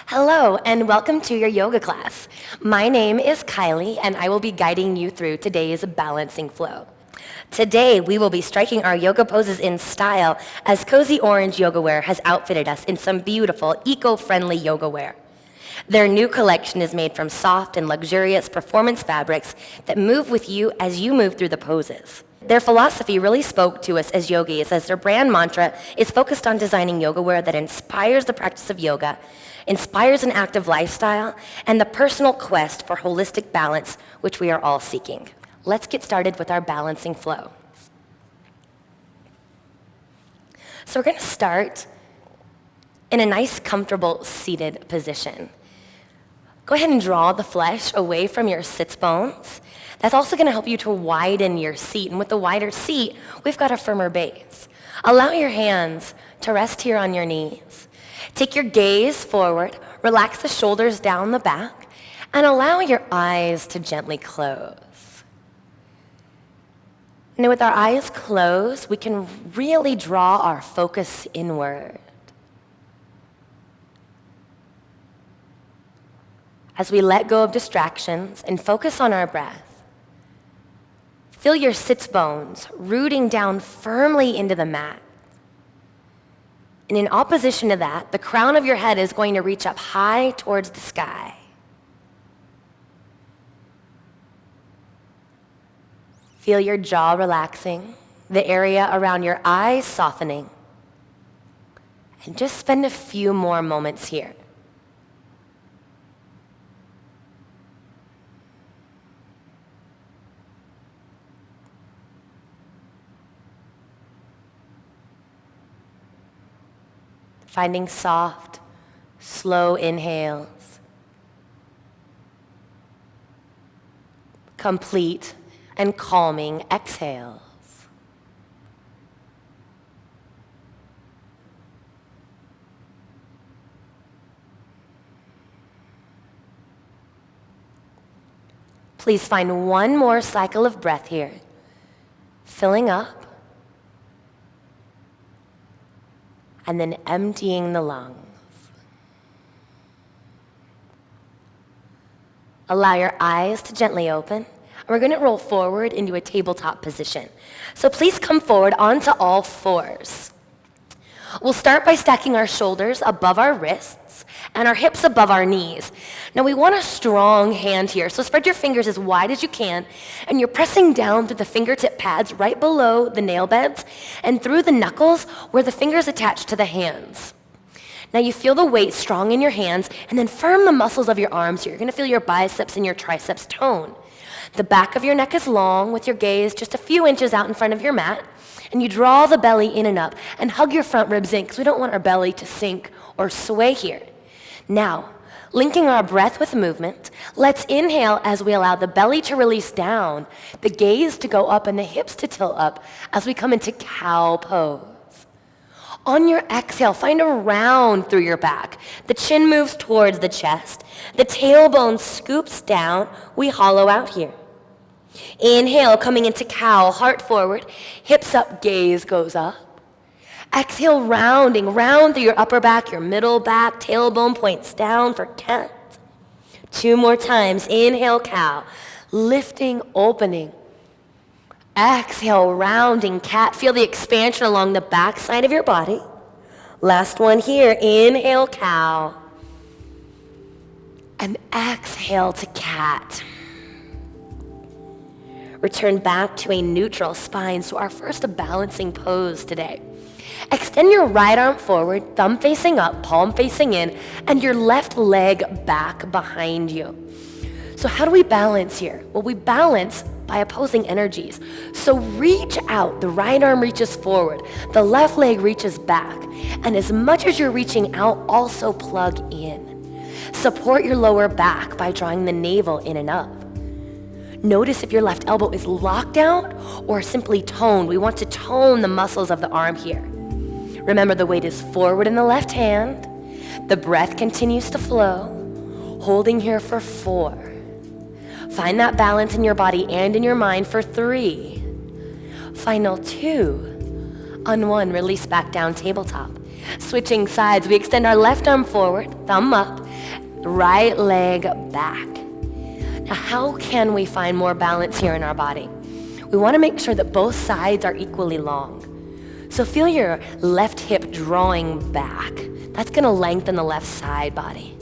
Hello, and welcome to your yoga class. My name is Kylie, and I will be guiding you through today's balancing flow. Today, we will be striking our yoga poses in style as Cozy Orange Yoga Wear has outfitted us in some beautiful, eco-friendly yoga wear. Their new collection is made from soft and luxurious performance fabrics that move with you as you move through the poses. Their philosophy really spoke to us as yogis, as their brand mantra is focused on designing yoga wear that inspires the practice of yoga, inspires an active lifestyle, and the personal quest for holistic balance, which we are all seeking. Let's get started with our balancing flow. So we're going to start in a nice, comfortable, seated position. Go ahead and draw the flesh away from your sits bones. That's also going to help you to widen your seat. And with the wider seat, we've got a firmer base. Allow your hands to rest here on your knees. Take your gaze forward, relax the shoulders down the back, and allow your eyes to gently close. Now with our eyes closed, we can really draw our focus inward. As we let go of distractions and focus on our breath, feel your sits bones rooting down firmly into the mat. And in opposition to that, the crown of your head is going to reach up high towards the sky. Feel your jaw relaxing, the area around your eyes softening. And just spend a few more moments here. Finding soft, slow inhales, complete and calming exhales. Please find one more cycle of breath here, filling up, and then emptying the lungs. Allow your eyes to gently open. We're going to roll forward into a tabletop position. So please come forward onto all fours. We'll start by stacking our shoulders above our wrists and our hips above our knees. Now we want a strong hand here, so spread your fingers as wide as you can, and you're pressing down through the fingertip pads right below the nail beds and through the knuckles where the fingers attach to the hands. Now you feel the weight strong in your hands, and then firm the muscles of your arms here. You're going to feel your biceps and your triceps tone. The back of your neck is long with your gaze just a few inches out in front of your mat, and you draw the belly in and up and hug your front ribs in because we don't want our belly to sink or sway here. Now, linking our breath with movement, let's inhale as we allow the belly to release down, the gaze to go up, and the hips to tilt up as we come into cow pose. On your exhale, find a round through your back. The chin moves towards the chest. The tailbone scoops down. We hollow out here. Inhale, coming into cow, heart forward, hips up, gaze goes up. Exhale, rounding, round through your upper back, your middle back, tailbone points down for cat. 2 more times. Inhale, cow, lifting, opening. Exhale, rounding, cat. Feel the expansion along the back side of your body. Last one here. Inhale, cow. And exhale to cat. Return back to a neutral spine. So our first balancing pose today. Extend your right arm forward, thumb facing up, palm facing in, and your left leg back behind you. So how do we balance here? Well, we balance by opposing energies. So reach out. The right arm reaches forward. The left leg reaches back. And as much as you're reaching out, also plug in. Support your lower back by drawing the navel in and up. Notice if your left elbow is locked out or simply toned. We want to tone the muscles of the arm here. Remember, the weight is forward in the left hand. The breath continues to flow. Holding here for 4. Find that balance in your body and in your mind for 3. Final 2. On 1, release back down tabletop. Switching sides, we extend our left arm forward, thumb up, right leg back. Now, how can we find more balance here in our body? We want to make sure that both sides are equally long. So feel your left hip drawing back. That's going to lengthen the left side body.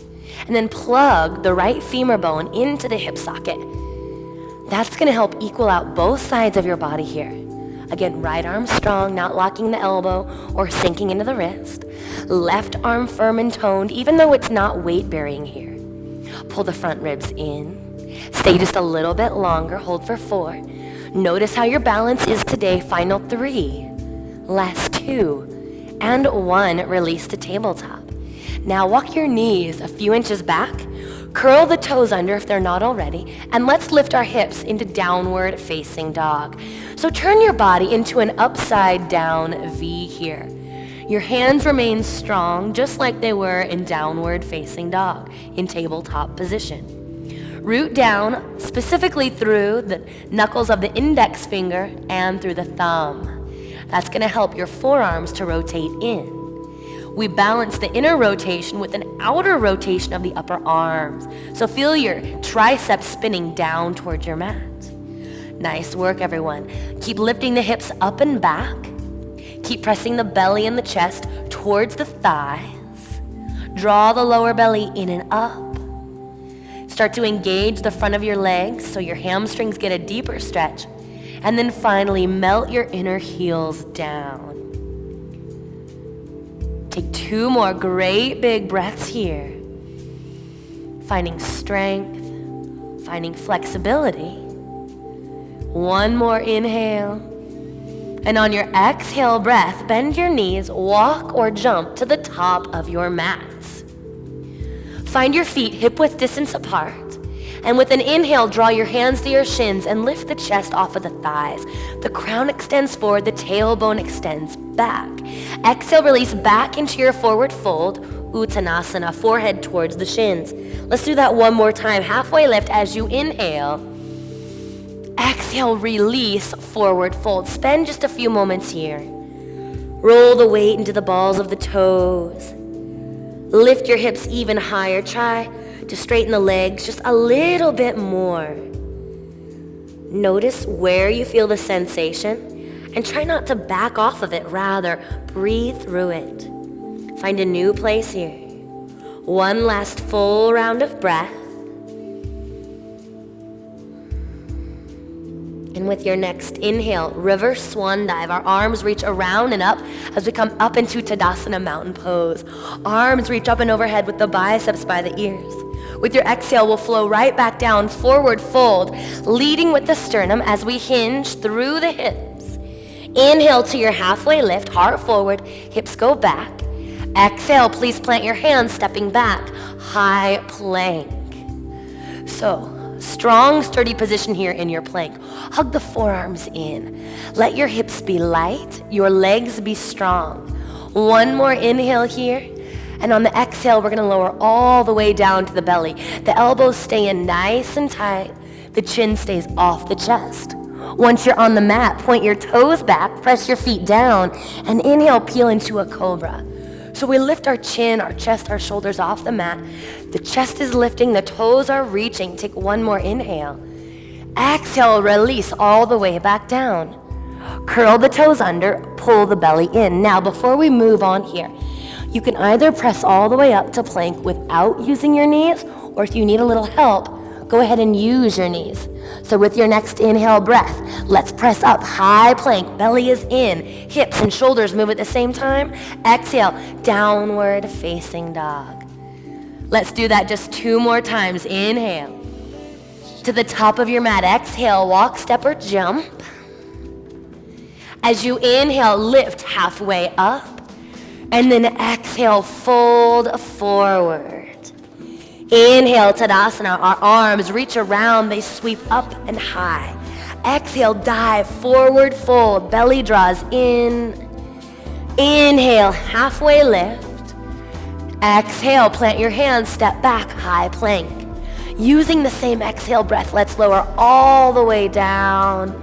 And then plug the right femur bone into the hip socket. That's going to help equal out both sides of your body here. Again, right arm strong, not locking the elbow or sinking into the wrist. Left arm firm and toned, even though it's not weight bearing here. Pull the front ribs in. Stay just a little bit longer. Hold for 4. Notice how your balance is today. Final 3. Last 2. And 1. Release to tabletop. Now walk your knees a few inches back. Curl the toes under if they're not already. And let's lift our hips into downward facing dog. So turn your body into an upside down V here. Your hands remain strong just like they were in downward facing dog in tabletop position. Root down specifically through the knuckles of the index finger and through the thumb. That's going to help your forearms to rotate in. We balance the inner rotation with an outer rotation of the upper arms. So feel your triceps spinning down towards your mat. Nice work, everyone. Keep lifting the hips up and back. Keep pressing the belly and the chest towards the thighs. Draw the lower belly in and up. Start to engage the front of your legs so your hamstrings get a deeper stretch. And then finally, melt your inner heels down. Take 2 more great big breaths here. Finding strength, finding flexibility. 1 more inhale. And on your exhale breath, bend your knees, walk or jump to the top of your mats. Find your feet hip-width distance apart. And with an inhale, draw your hands to your shins and lift the chest off of the thighs. The crown extends forward, the tailbone extends back. Exhale, release back into your forward fold, Uttanasana, forehead towards the shins. Let's do that one more time. Halfway lift as you inhale. Exhale, release, forward fold. Spend just a few moments here. Roll the weight into the balls of the toes. Lift your hips even higher. Try to straighten the legs just a little bit more. Notice where you feel the sensation and try not to back off of it. Rather, breathe through it. Find a new place here. One last full round of breath. And with your next inhale, reverse swan dive. Our arms reach around and up as we come up into Tadasana mountain pose. Arms reach up and overhead with the biceps by the ears. With your exhale, we'll flow right back down, forward fold, leading with the sternum as we hinge through the hips. Inhale to your halfway lift, heart forward, hips go back. Exhale, please plant your hands, stepping back, high plank. So, strong, sturdy position here in your plank. Hug the forearms in. Let your hips be light, your legs be strong. One more inhale here. And on the exhale, we're gonna lower all the way down to the belly. The elbows stay in nice and tight. The chin stays off the chest. Once you're on the mat, point your toes back, press your feet down, and inhale, peel into a cobra. So we lift our chin, our chest, our shoulders off the mat. The chest is lifting, the toes are reaching. Take one more inhale. Exhale, release all the way back down. Curl the toes under, pull the belly in. Now, before we move on here, you can either press all the way up to plank without using your knees, or if you need a little help, go ahead and use your knees. So with your next inhale breath, let's press up, high plank, belly is in, hips and shoulders move at the same time. Exhale, downward facing dog. Let's do that just 2 more times. Inhale. To the top of your mat, exhale, walk, step, or jump. As you inhale, lift halfway up. And then exhale, fold forward. Inhale, Tadasana. Our arms reach around, they sweep up and high. Exhale, dive, forward fold, belly draws in. Inhale, halfway lift. Exhale, plant your hands, step back, high plank. Using the same exhale breath, let's lower all the way down.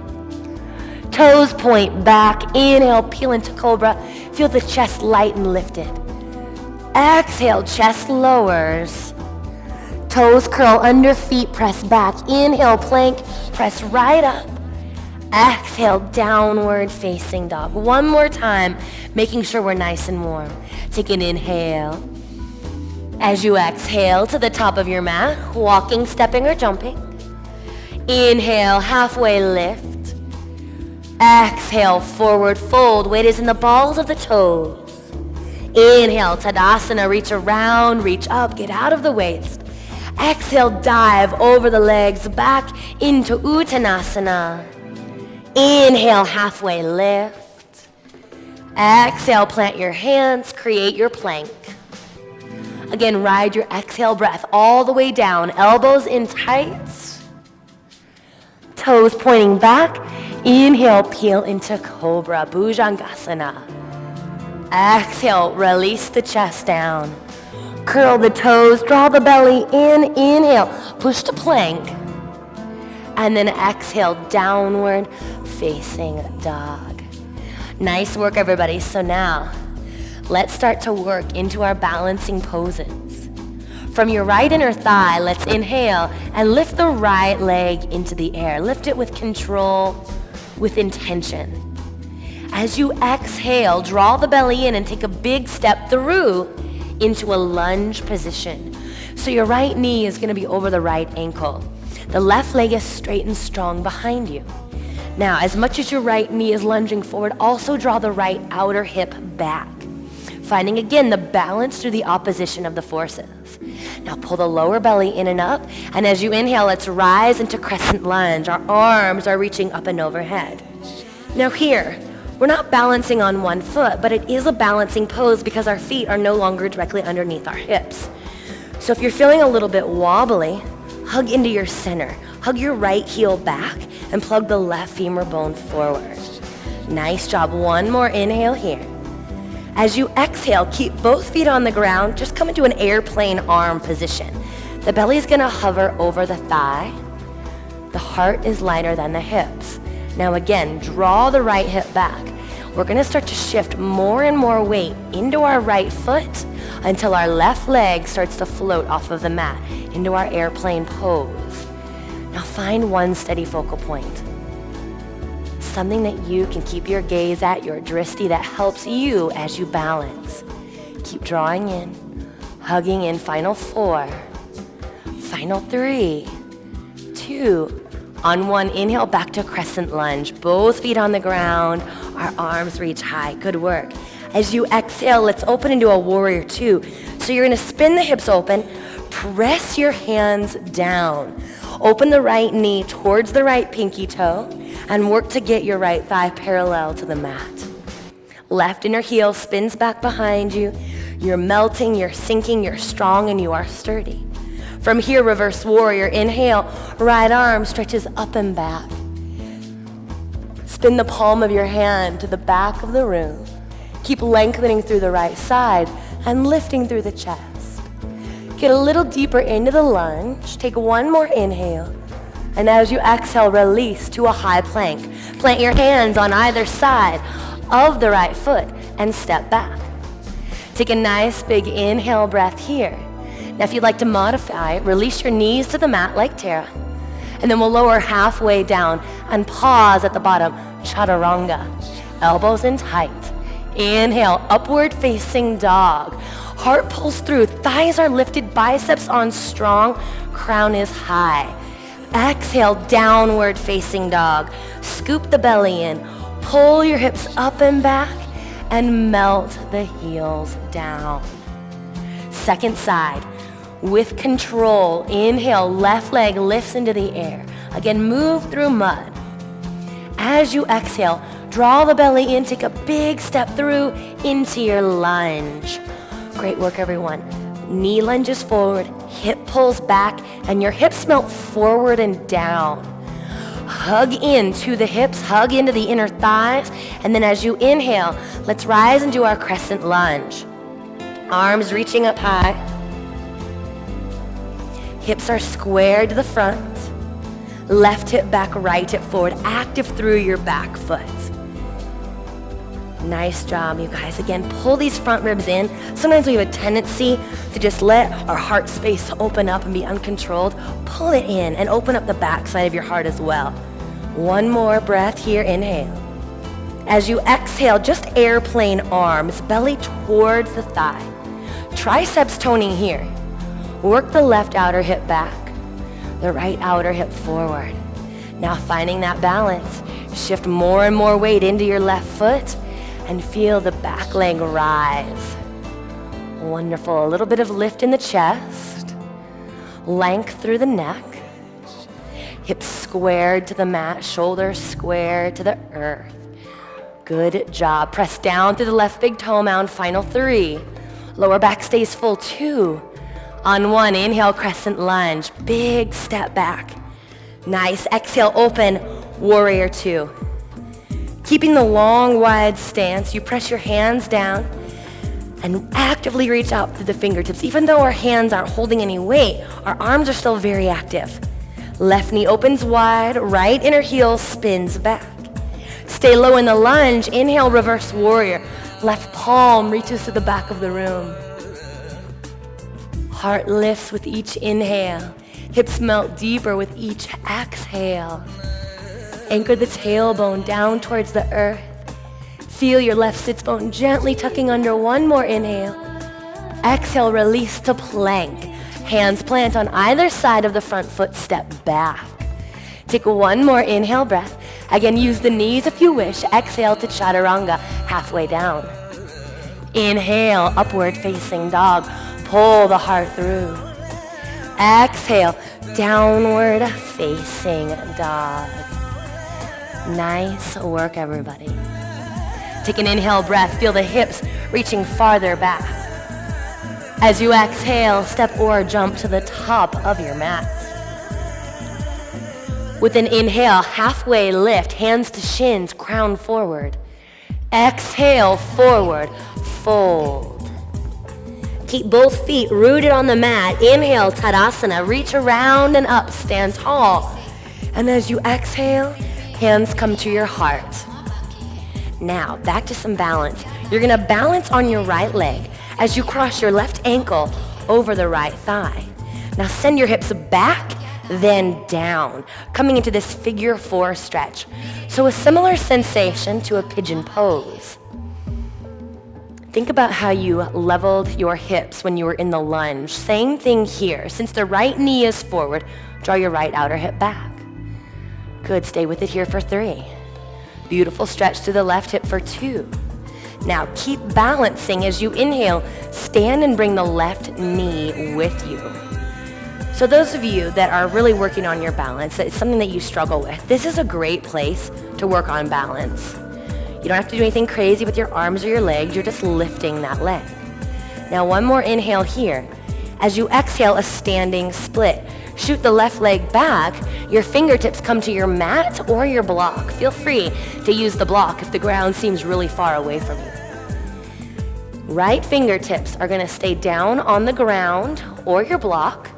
Toes point back. Inhale, peel into cobra. Feel the chest light and lifted. Exhale, chest lowers. Toes curl under, feet press back. Inhale, plank, press right up. Exhale, downward facing dog. One more time, making sure we're nice and warm. Take an inhale. As you exhale to the top of your mat, walking, stepping, or jumping. Inhale, halfway lift. Exhale, forward fold. Weight is in the balls of the toes. Inhale, Tadasana, reach around, reach up, get out of the waist. Exhale, dive over the legs, back into Uttanasana. Inhale, halfway lift. Exhale, plant your hands, create your plank. Again, ride your exhale breath all the way down, elbows in tight. Toes pointing back. Inhale, peel into Cobra, Bhujangasana. Exhale, release the chest down. Curl the toes, draw the belly in. Inhale, push to plank. And then exhale, downward facing dog. Nice work, everybody. So now, let's start to work into our balancing poses. From your right inner thigh, let's inhale and lift the right leg into the air. Lift it with control, with intention. As you exhale, draw the belly in and take a big step through into a lunge position. So your right knee is going to be over the right ankle. The left leg is straight and strong behind you. Now, as much as your right knee is lunging forward, also draw the right outer hip back, finding again the balance through the opposition of the forces. Now pull the lower belly in and up, and as you inhale, let's rise into crescent lunge. Our arms are reaching up and overhead. Now here, we're not balancing on one foot, but it is a balancing pose because our feet are no longer directly underneath our hips. So if you're feeling a little bit wobbly, hug into your center. Hug your right heel back and plug the left femur bone forward. Nice job. One more inhale here. As you exhale, keep both feet on the ground. Just come into an airplane arm position. The belly is going to hover over the thigh. The heart is lighter than the hips. Now again, draw the right hip back. We're going to start to shift more and more weight into our right foot until our left leg starts to float off of the mat into our airplane pose. Now find one steady focal point. Something that you can keep your gaze at, your drishti, that helps you as you balance. Keep drawing in, hugging in. Final 4, final 3, 2, on 1, inhale back to crescent lunge. Both feet on the ground, our arms reach high. Good work. As you exhale, let's open into a warrior 2. So you're gonna spin the hips open, press your hands down. Open the right knee towards the right pinky toe and work to get your right thigh parallel to the mat. Left inner heel spins back behind you. You're melting, you're sinking, you're strong, and you are sturdy. From here, reverse warrior. Inhale, right arm stretches up and back. Spin the palm of your hand to the back of the room. Keep lengthening through the right side and lifting through the chest. Get a little deeper into the lunge. Take one more inhale. And as you exhale, release to a high plank. Plant your hands on either side of the right foot and step back. Take a nice big inhale breath here. Now if you'd like to modify, release your knees to the mat like Tara. And then we'll lower halfway down and pause at the bottom, chaturanga. Elbows in tight. Inhale, upward facing dog. Heart pulls through, thighs are lifted, biceps on strong, crown is high. Exhale, downward facing dog. Scoop the belly in, pull your hips up and back, and melt the heels down. Second side, with control, inhale, left leg lifts into the air. Again, move through mud. As you exhale, draw the belly in, take a big step through into your lunge. Great work, everyone. Knee lunges forward, hip pulls back, and your hips melt forward and down. Hug into the hips, hug into the inner thighs, and then as you inhale, let's rise into our crescent lunge. Arms reaching up high. Hips are squared to the front. Left hip back, right hip forward, active through your back foot. Nice job, you guys. Again, pull these front ribs in. Sometimes we have a tendency to just let our heart space open up and be uncontrolled. Pull it in and open up the backside of your heart as well. One more breath here, inhale. As you exhale, just airplane arms, belly towards the thigh. Triceps toning here. Work the left outer hip back, the right outer hip forward. Now finding that balance, shift more and more weight into your left foot and feel the back leg rise. Wonderful. A little bit of lift in the chest, length through the neck, hips squared to the mat, shoulders squared to the earth. Good job. Press down through the left big toe mound. Final 3. Lower back stays full. 2. On 1, inhale, crescent lunge. Big step back. Nice. Exhale, open, warrior 2. Keeping the long, wide stance, you press your hands down and actively reach out through the fingertips. Even though our hands aren't holding any weight, our arms are still very active. Left knee opens wide, right inner heel spins back. Stay low in the lunge. Inhale, reverse warrior. Left palm reaches to the back of the room. Heart lifts with each inhale. Hips melt deeper with each exhale. Anchor the tailbone down towards the earth. Feel your left sits bone gently tucking under. One more inhale. Exhale, release to plank. Hands plant on either side of the front foot, step back. Take one more inhale breath. Again, use the knees if you wish. Exhale to chaturanga, halfway down. Inhale, upward facing dog. Pull the heart through. Exhale, downward facing dog. Nice work, everybody. Take an inhale breath. Feel the hips reaching farther back. As you exhale, step or jump to the top of your mat. With an inhale, halfway lift, hands to shins, crown forward. Exhale, forward, fold. Keep both feet rooted on the mat. Inhale, Tadasana, reach around and up, stand tall. And as you exhale, hands come to your heart. Now, back to some balance. You're gonna balance on your right leg as you cross your left ankle over the right thigh. Now send your hips back, then down, coming into this figure 4 stretch. So a similar sensation to a pigeon pose. Think about how you leveled your hips when you were in the lunge. Same thing here. Since the right knee is forward, draw your right outer hip back. Good, stay with it here for 3. Beautiful stretch to the left hip for 2. Now keep balancing as you inhale. Stand and bring the left knee with you. So those of you that are really working on your balance, it's something that you struggle with, this is a great place to work on balance. You don't have to do anything crazy with your arms or your legs, you're just lifting that leg. Now one more inhale here. As you exhale, a standing split. Shoot the left leg back, your fingertips come to your mat or your block. Feel free to use the block if the ground seems really far away from you. Right fingertips are gonna stay down on the ground or your block.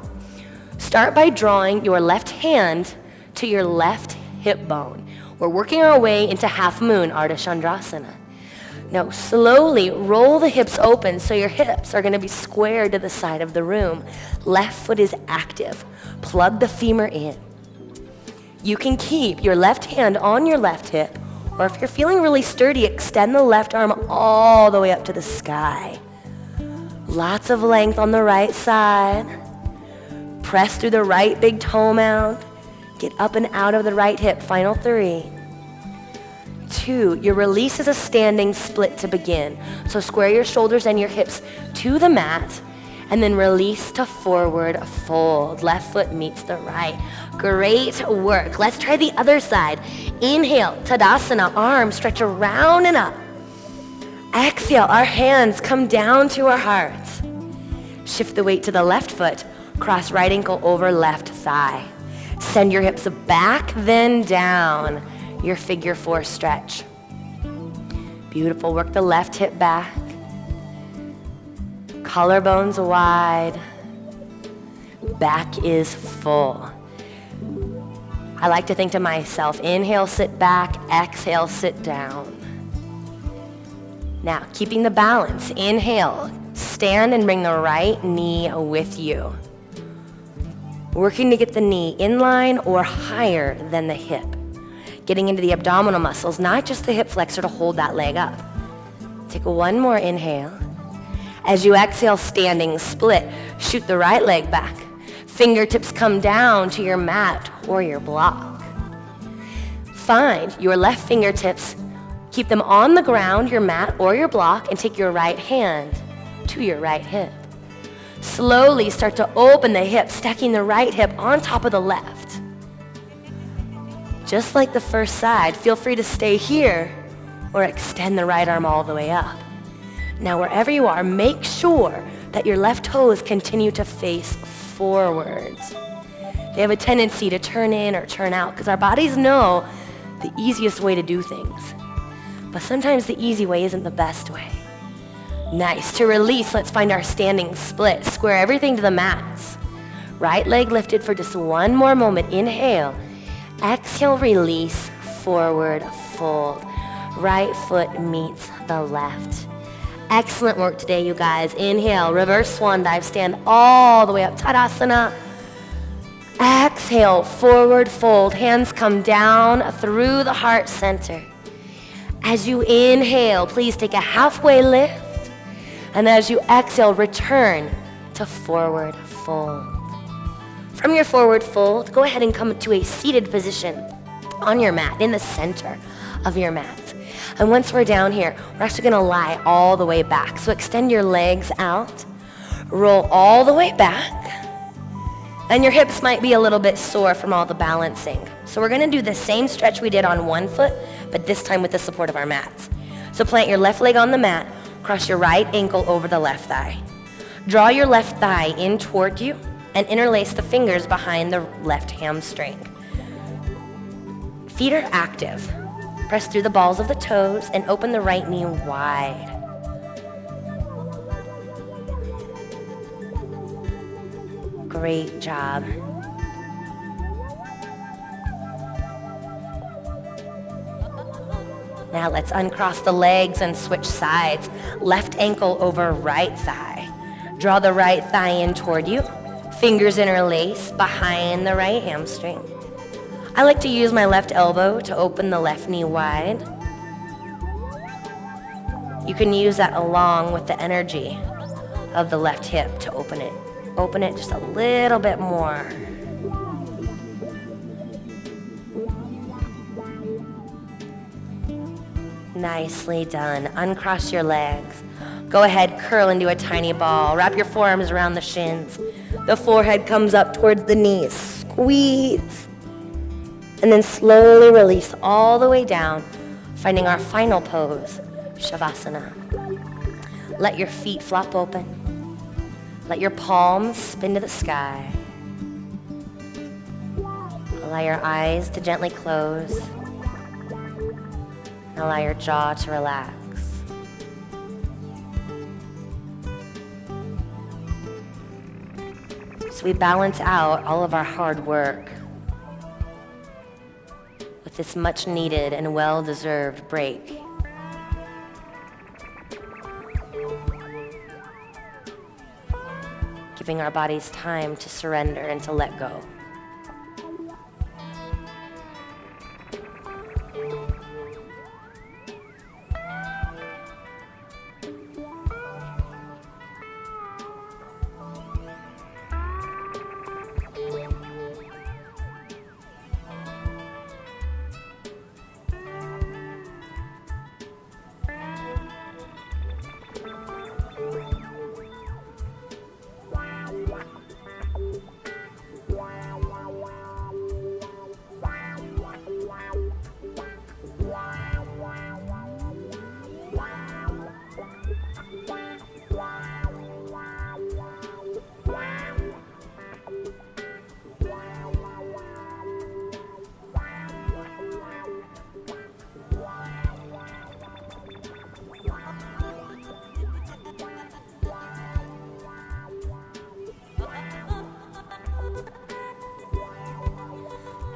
Start by drawing your left hand to your left hip bone. We're working our way into half moon, Ardha Chandrasana. Now slowly roll the hips open so your hips are gonna be squared to the side of the room. Left foot is active. Plug the femur in. You can keep your left hand on your left hip, or if you're feeling really sturdy, extend the left arm all the way up to the sky. Lots of length on the right side. Press through the right big toe mound. Get up and out of the right hip. Final 3. 2, your release is a standing split to begin. So square your shoulders and your hips to the mat, and then release to forward fold. Left foot meets the right. Great work. Let's try the other side. Inhale, Tadasana, arms stretch around and up. Exhale, our hands come down to our hearts. Shift the weight to the left foot. Cross right ankle over left thigh. Send your hips back, then down. Your figure 4 stretch. Beautiful. Work the left hip back. Collarbones wide. Back is full. I like to think to myself, inhale, sit back, exhale, sit down. Now, keeping the balance, inhale, stand and bring the right knee with you. Working to get the knee in line or higher than the hip. Getting into the abdominal muscles, not just the hip flexor to hold that leg up. Take one more inhale. As you exhale, standing split, shoot the right leg back. Fingertips come down to your mat or your block. Find your left fingertips, keep them on the ground, your mat or your block, and take your right hand to your right hip. Slowly start to open the hip, stacking the right hip on top of the left. Just like the first side, feel free to stay here or extend the right arm all the way up. Now, wherever you are, make sure that your left toes continue to face forwards. They have a tendency to turn in or turn out because our bodies know the easiest way to do things. But sometimes the easy way isn't the best way. Nice. To release, let's find our standing split. Square everything to the mats. Right leg lifted for just one more moment. Inhale. Exhale, release, forward fold. Right foot meets the left. Excellent work today, you guys. Inhale, reverse swan dive, stand all the way up, Tadasana. Exhale, forward fold. Hands come down through the heart center. As you inhale, please take a halfway lift. And as you exhale, return to forward fold. From your forward fold, go ahead and come to a seated position on your mat, in the center of your mat. And once we're down here, we're actually gonna lie all the way back. So extend your legs out, roll all the way back, and your hips might be a little bit sore from all the balancing. So we're gonna do the same stretch we did on one foot, but this time with the support of our mats. So plant your left leg on the mat, cross your right ankle over the left thigh. Draw your left thigh in toward you and interlace the fingers behind the left hamstring. Feet are active. Press through the balls of the toes and open the right knee wide. Great job. Now let's uncross the legs and switch sides. Left ankle over right thigh. Draw the right thigh in toward you. Fingers interlace behind the right hamstring. I like to use my left elbow to open the left knee wide. You can use that along with the energy of the left hip to open it. Open it just a little bit more. Nicely done. Uncross your legs. Go ahead, curl into a tiny ball. Wrap your forearms around the shins. The forehead comes up towards the knees. Squeeze. And then slowly release all the way down, finding our final pose, Shavasana. Let your feet flop open. Let your palms spin to the sky. Allow your eyes to gently close. Allow your jaw to relax. So we balance out all of our hard work with this much needed and well-deserved break. Giving our bodies time to surrender and to let go.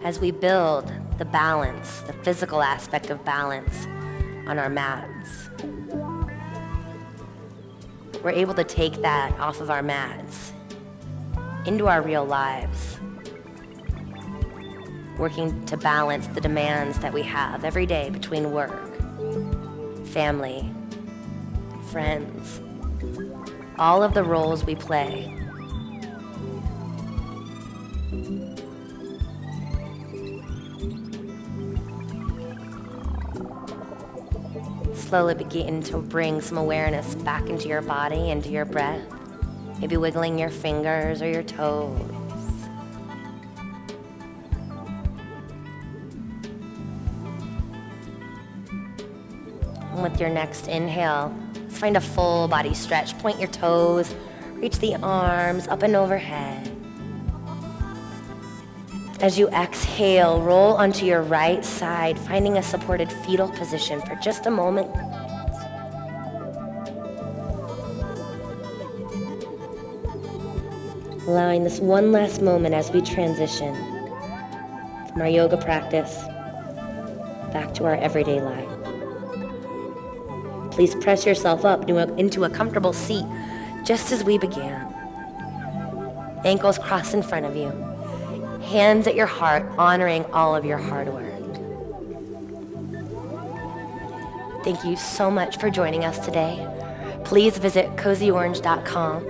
As we build the balance, the physical aspect of balance on our mats. we're able to take that off of our mats into our real lives, working to balance the demands that we have every day between work, family, friends, all of the roles we play. Slowly begin to bring some awareness back into your body, into your breath, maybe wiggling your fingers or your toes. And with your next inhale, let's find a full body stretch. Point your toes, reach the arms up and overhead. As you exhale, roll onto your right side, finding a supported fetal position for just a moment. Allowing this one last moment as we transition from our yoga practice back to our everyday life. Please press yourself up into a comfortable seat just as we began. Ankles crossed in front of you. Hands at your heart, honoring all of your hard work. Thank you so much for joining us today. Please visit cozyorange.com